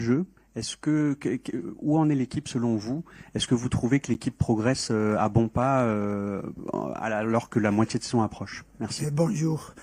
jeu. Où en est l'équipe selon vous? Est-ce que vous trouvez que l'équipe progresse à bons pas alors que la moitié de saison approche? Merci. Bonjour.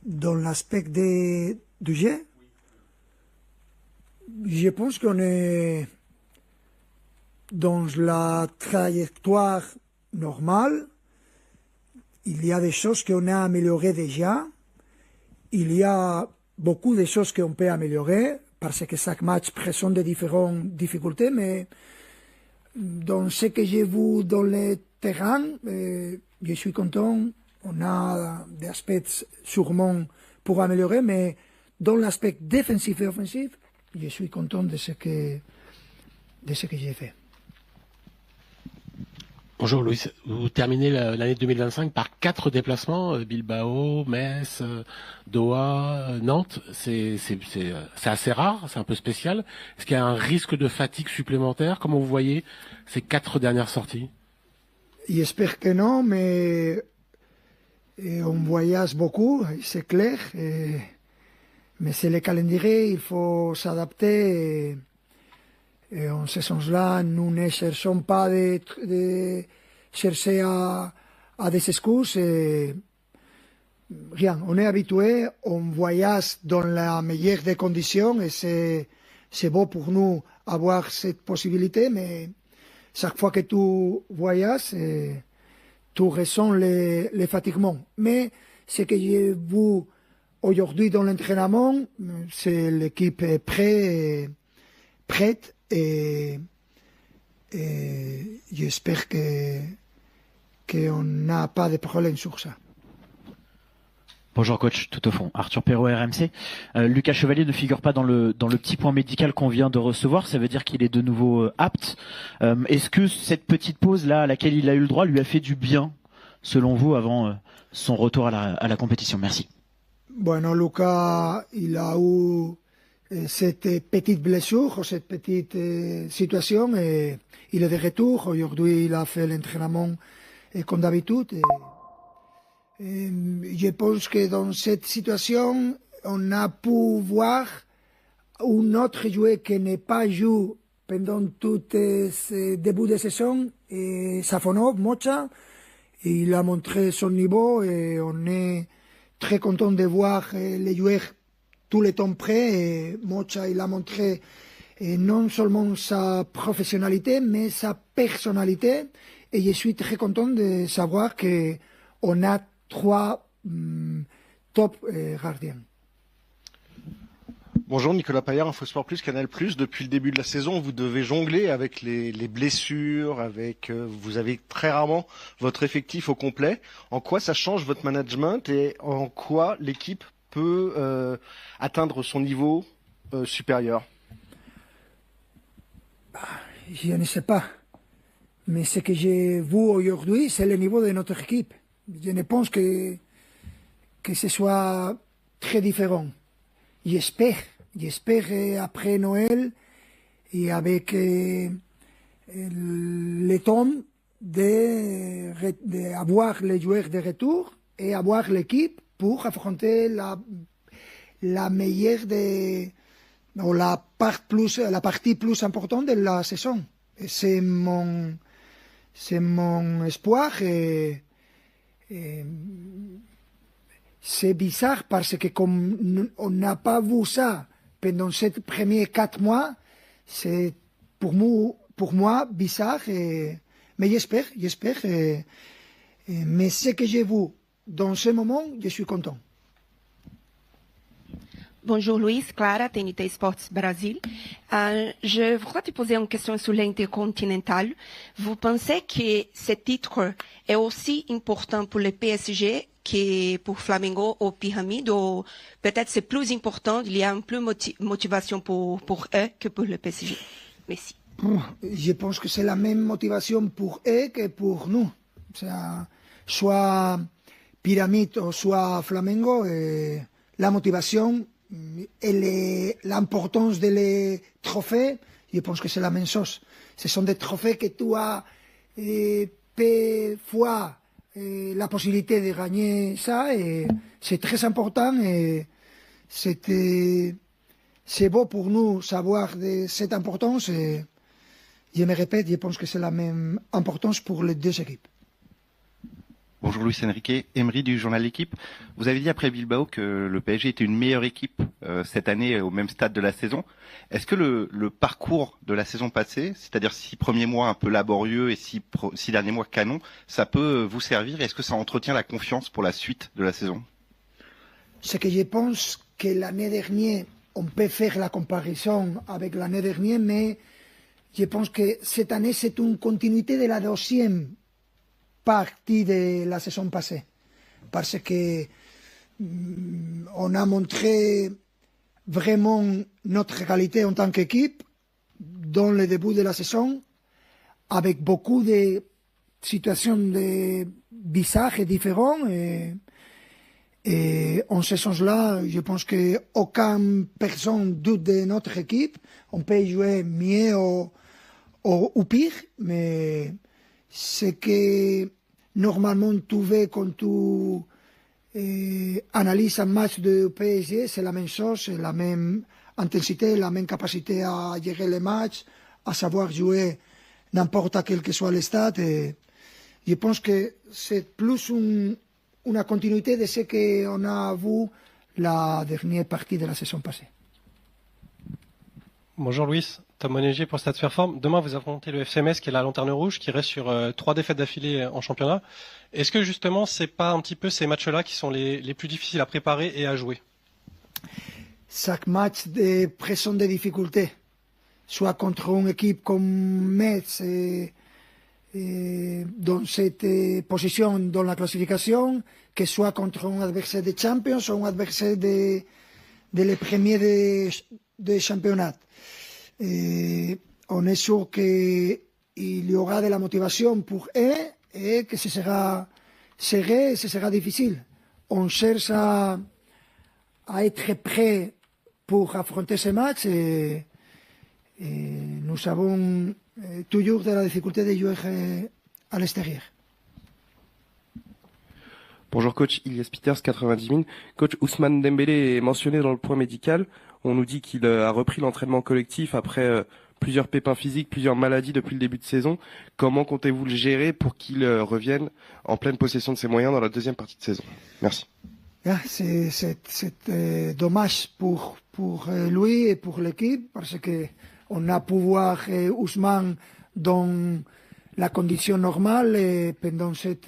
Dans l'aspect du jeu, je pense qu'on est dans la trajectoire normale. Il y a des choses qu'on a améliorées déjà. Il y a beaucoup de choses qu'on peut améliorer parce que chaque match présente de différentes difficultés, mais dans ce que j'ai vu dans le terrain, je suis content. On a des aspects sûrement pour améliorer, mais dans l'aspect défensif et offensif, je suis content de ce que j'ai fait. Bonjour Louis, vous terminez l'année 2025 par 4 déplacements, Bilbao, Metz, Doha, Nantes. C'est assez rare, c'est un peu spécial. Est-ce qu'il y a un risque de fatigue supplémentaire? Comment vous voyez ces 4 dernières sorties? J'espère que non, mais on voyage beaucoup, c'est clair. Mais c'est le calendrier, il faut s'adapter. Et en ce sens-là, nous ne cherchons pas de chercher à des excuses. Rien, on est habitué, on voyage dans la meilleure des conditions et c'est beau pour nous avoir cette possibilité, mais chaque fois que tu voyages, tu ressens les fatiguements. Mais ce que j'ai vu aujourd'hui dans l'entraînement, c'est l'équipe prête et j'espère qu'on n'a pas de problème sur ça. Bonjour coach, tout au fond. Arthur Perrault, RMC. Lucas Chevalier ne figure pas dans le petit point médical qu'on vient de recevoir. Ça veut dire qu'il est de nouveau apte. Est-ce que cette petite pause là à laquelle il a eu le droit lui a fait du bien, selon vous, avant son retour à la compétition? Merci. Bueno, Lucas, il a eu cette petite blessure, cette petite situation, et il est de retour. Aujourd'hui, il a fait l'entraînement comme d'habitude. Je pense que dans cette situation, on a pu voir un autre joueur qui n'est pas joué pendant tout ce début de saison, Safonov, Mocha. Il a montré son niveau et on est très content de voir les joueurs tout le temps prêts. Et Mocha, il a montré non seulement sa professionnalité, mais sa personnalité. Et je suis très content de savoir qu'on a 3 top gardiens. Bonjour, Nicolas Paillard, InfoSport Plus, Canal+. Depuis le début de la saison, vous devez jongler avec les blessures, vous avez très rarement votre effectif au complet. En quoi ça change votre management et en quoi l'équipe peut atteindre son niveau supérieur? Je ne sais pas. Mais ce que j'ai vu aujourd'hui, c'est le niveau de notre équipe. Je ne pense que ce soit très différent. J'espère après Noël et avec le temps d'avoir les joueurs de retour et avoir l'équipe pour affronter la meilleure la partie plus importante de la saison. Et c'est mon espoir et c'est bizarre parce que comme on n'a pas vu ça pendant ces premiers 4 mois, c'est pour moi bizarre. Mais j'espère. Mais ce que j'ai vu dans ce moment, je suis content. Bonjour Luis, Clara, TNT Sports Brasil. Je voudrais te poser une question sur l'intercontinental. Vous pensez que ce titre est aussi important pour le PSG que pour Flamengo ou Pyramide, ou peut-être c'est plus important, il y a un plus motivation pour eux que pour le PSG? Merci. Je pense que c'est la même motivation pour eux que pour nous. Soit Pyramide ou soit Flamengo, la motivation et l'importance des trophées, je pense que c'est la même chose. Ce sont des trophées que tu as peu fois la possibilité de gagner ça, et c'est très important. Et c'était c'est beau pour nous savoir de cette importance et je me répète, je pense que c'est la même importance pour les deux équipes. Bonjour Luis Enrique, Emery du journal L'Équipe. Vous avez dit après Bilbao que le PSG était une meilleure équipe cette année au même stade de la saison. Est-ce que le parcours de la saison passée, c'est-à-dire 6 premiers mois un peu laborieux et 6 derniers mois canon, ça peut vous servir? Est-ce que ça entretient la confiance pour la suite de la saison? C'est que je pense que l'année dernière, on peut faire la comparaison avec l'année dernière, mais je pense que cette année, c'est une continuité de la deuxième partie de la saison passée. Parce que on a montré vraiment notre qualité en tant qu'équipe dans le début de la saison, avec beaucoup de situations de visages différents. Et en ce sens-là, je pense qu'aucune personne doute de notre équipe. On peut jouer mieux ou pire, mais ce que normalement tu veux quand tu analyses un match de PSG, c'est la même chose, c'est la même intensité, la même capacité à gérer les matchs, à savoir jouer n'importe quel que soit le stade. Et je pense que c'est plus une continuité de ce qu'on a vu la dernière partie de la saison passée. Bonjour Louis, Tom Monégier pour Stade Fairform. Demain, vous affrontez le FC Metz qui est la lanterne rouge, qui reste sur 3 défaites d'affilée en championnat. Est-ce que justement, c'est pas un petit peu ces matchs-là qui sont les plus difficiles à préparer et à jouer? Chaque match présente des difficultés, soit contre une équipe comme Metz, dans cette position dans la classification, que soit contre un adversaire de Champions ou un adversaire de les premiers de championnat. On est sûr qu'il y aura de la motivation pour eux et que ce sera serré et ce sera difficile. On cherche à être prêt pour affronter ce match et nous avons toujours de la difficulté de jouer à l'extérieur. Bonjour coach, Ilias Peters, 90 000. Coach, Ousmane Dembélé est mentionné dans le point médical. On nous dit qu'il a repris l'entraînement collectif après plusieurs pépins physiques, plusieurs maladies depuis le début de saison. Comment comptez-vous le gérer pour qu'il revienne en pleine possession de ses moyens dans la deuxième partie de saison? Merci. C'est dommage pour lui et pour l'équipe parce qu'on a pu voir Ousmane dans la condition normale pendant ces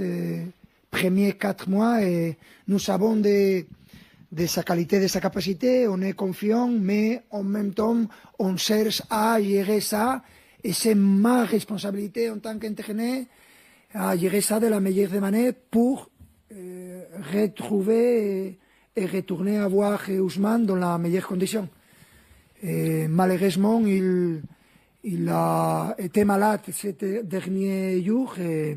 premiers 4 mois et nous savons de sa qualité, de sa capacité, on est confiant, mais en même temps, on cherche à gérer ça et c'est ma responsabilité en tant qu'entraîneur à gérer ça de la meilleure des manières pour retrouver et retourner à voir Ousmane dans la meilleure condition. Et malheureusement, il a été malade ces derniers jours et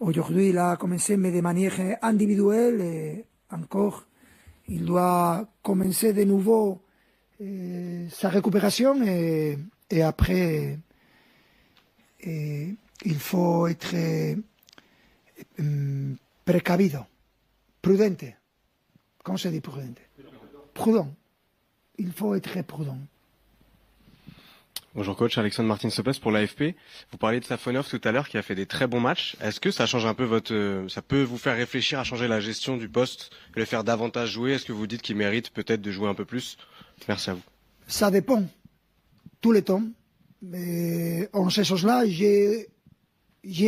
aujourd'hui il a commencé, mais de manière individuelle et encore, il doit commencer de nouveau sa récupération et après il faut être precavido, prudente. Comment se dit prudente? Prudent. Il faut être prudent. Bonjour coach, Alexandre Martin-Sopes pour l'AFP. Vous parliez de Safonov tout à l'heure qui a fait des très bons matchs. Est-ce que ça change un peu ça peut vous faire réfléchir à changer la gestion du poste et le faire davantage jouer? Est-ce que vous dites qu'il mérite peut-être de jouer un peu plus? Merci à vous. Ça dépend. Tout le temps. Mais en ce sens-là, j'ai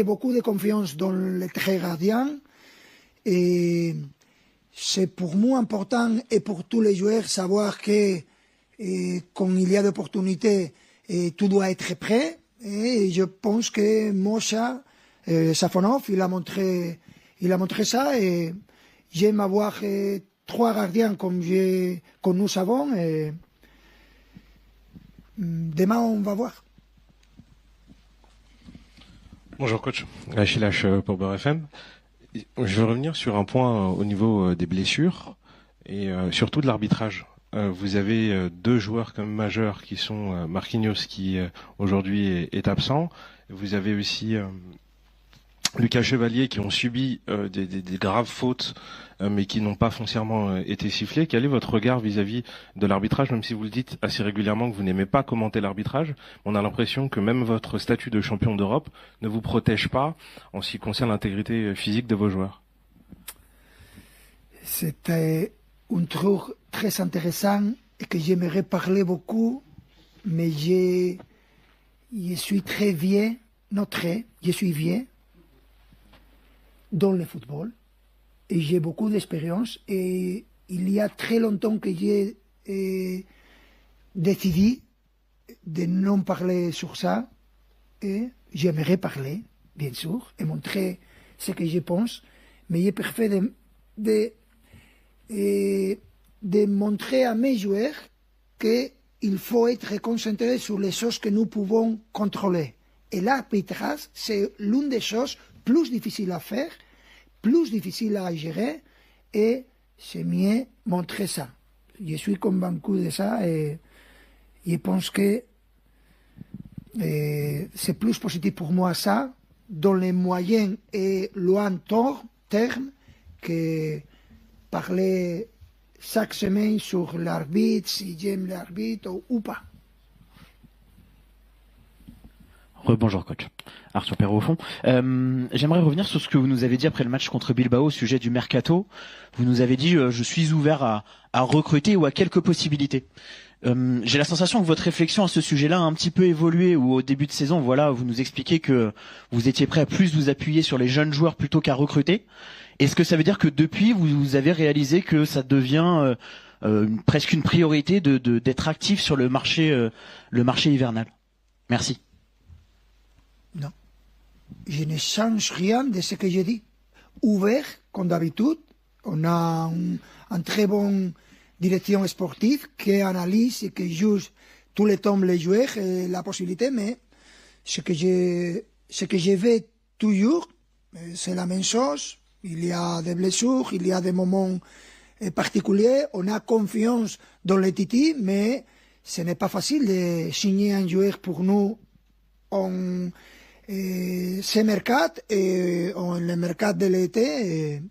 beaucoup de confiance dans les très gardiens et c'est pour moi important et pour tous les joueurs savoir que quand il y a d'opportunités, tout doit être prêt. Et je pense que Mosha, Safonov, il a montré ça. Et j'aime avoir 3 gardiens comme nous avons. Et demain, on va voir. Bonjour coach, Achille H pour Beurre FM. Je veux revenir sur un point au niveau des blessures et surtout de l'arbitrage. Vous avez 2 joueurs comme majeurs qui sont Marquinhos qui aujourd'hui est absent. Vous avez aussi Lucas Chevalier qui ont subi des graves fautes, mais qui n'ont pas foncièrement été sifflés. Quel est votre regard vis-à-vis de l'arbitrage, même si vous le dites assez régulièrement que vous n'aimez pas commenter l'arbitrage? On a l'impression que même votre statut de champion d'Europe ne vous protège pas en ce qui concerne l'intégrité physique de vos joueurs. C'était un truc très intéressant et que j'aimerais parler beaucoup, mais je suis très vieux, je suis vieux dans le football et j'ai beaucoup d'expérience et il y a très longtemps que j'ai décidé de non parler sur ça et j'aimerais parler, bien sûr, et montrer ce que je pense, mais je préfère de montrer à mes joueurs qu'il faut être concentré sur les choses que nous pouvons contrôler. Et l'arbitrage, c'est l'une des choses plus difficiles à faire, plus difficiles à gérer, et c'est mieux montrer ça. Je suis convaincu de ça et je pense que c'est plus positif pour moi ça, dans les moyens et loin terme, que parler chaque semaine sur l'arbitre, si j'aime l'arbitre ou pas. Bonjour coach. Arthur Perrault au fond. J'aimerais revenir sur ce que vous nous avez dit après le match contre Bilbao au sujet du mercato. Vous nous avez dit je suis ouvert à recruter ou à quelques possibilités. J'ai la sensation que votre réflexion à ce sujet-là a un petit peu évolué, ou au début de saison, voilà, vous nous expliquez que vous étiez prêt à plus vous appuyer sur les jeunes joueurs plutôt qu'à recruter. Est-ce que ça veut dire que depuis, vous avez réalisé que ça devient presque une priorité d'être actif sur le marché hivernal? Merci. Non. Je ne change rien de ce que j'ai dit. Ouvert, comme d'habitude. On a un très bon direction sportive qui analyse et qui juge tous les temps les joueurs et la possibilité, mais ce que je vais toujours, c'est la même chose. Il y a des blessures, il y a des moments particuliers, on a confiance dans les Titi, mais ce n'est pas facile de signer un joueur pour nous en ce mercat et en le mercat de l'été.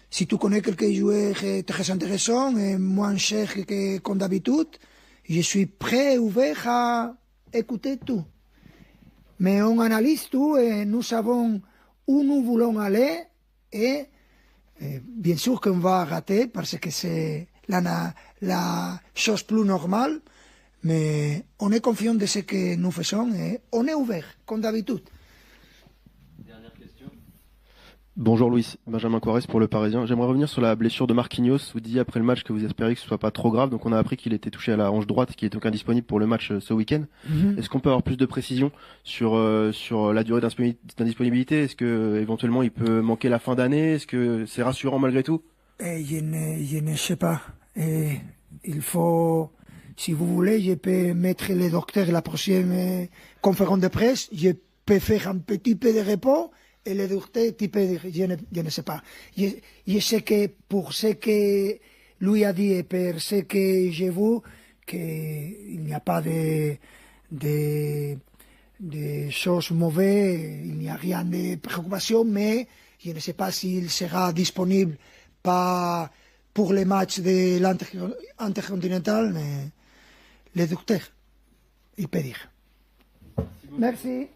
Si tu connais quelques joueurs très intéressants et moins chers que comme d'habitude, je suis prêt, ouvert à écouter tout. Mais on analyse tout et nous savons où nous voulons aller et bien sûr qu'on va rater parce que c'est la chose plus normale, mais on est confiant de ce que nous faisons et on est ouvert, comme d'habitude. Bonjour Louis, Benjamin Quares pour Le Parisien. J'aimerais revenir sur la blessure de Marquinhos. Vous disiez après le match que vous espériez que ce soit pas trop grave, donc on a appris qu'il était touché à la hanche droite, qui est donc indisponible pour le match ce week-end. Est-ce qu'on peut avoir plus de précision sur la durée d'indisponibilité? Est-ce que éventuellement il peut manquer la fin d'année? Est-ce que c'est rassurant malgré tout? Je ne sais pas. Il faut, si vous voulez, je peux mettre le docteur à la prochaine conférence de presse. Je peux faire un petit peu de repos. Et le docteur, je ne sais pas. Je sais que pour ce que lui a dit et pour ce que j'ai vu, qu'il n'y a pas de choses mauvaises, il n'y a rien de préoccupation, mais je ne sais pas s'il sera disponible pas pour les matchs de l'intercontinental, mais le docteur, il peut dire. Merci.